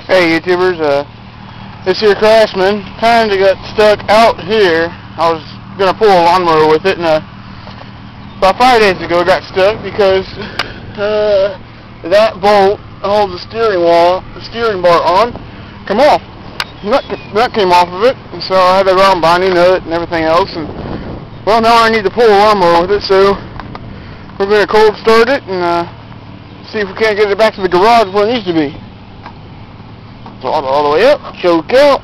Hey YouTubers, this here craftsman kinda got stuck out here. I was gonna pull a lawnmower with it, and about 5 days ago got stuck because that bolt holds the steering bar on, come off. Nut came off of it, and so I had to go out and buy a new nut and everything else. And well, now I need to pull a lawnmower with it, so we're gonna cold start it and see if we can't get it back to the garage where it needs to be. So all the way up, choke out.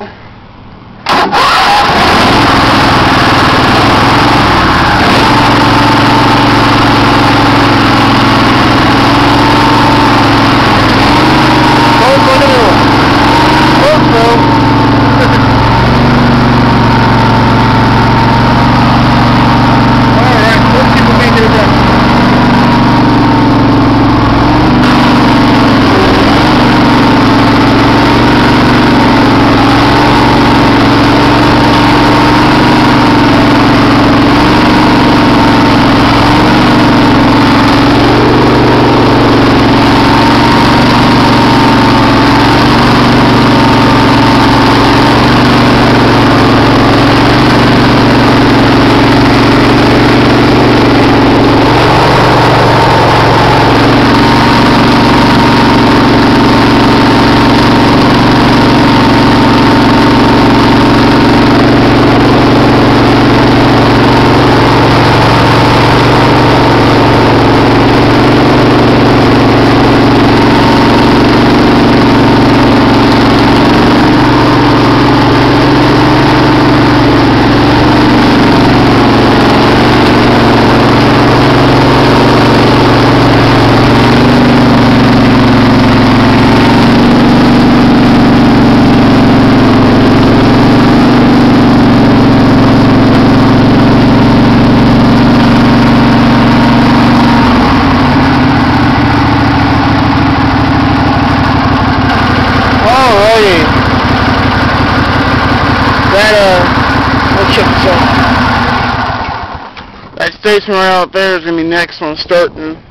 That station right out there is going to be next one starting.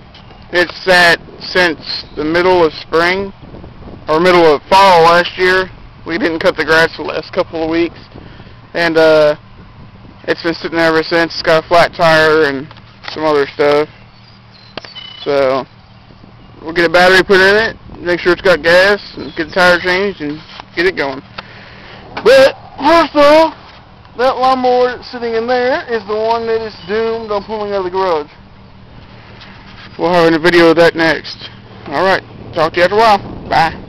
It's sat since the middle of spring, or middle of fall last year. We didn't cut the grass the last couple of weeks, and it's been sitting there ever since. It's got a flat tire and some other stuff. So we'll get a battery put in it, make sure it's got gas, and get the tire changed and get it going. But first off, that lawnmower that's sitting in there is the one that is doomed on pulling out of the garage. We'll have a video of that next. Alright, talk to you after a while. Bye.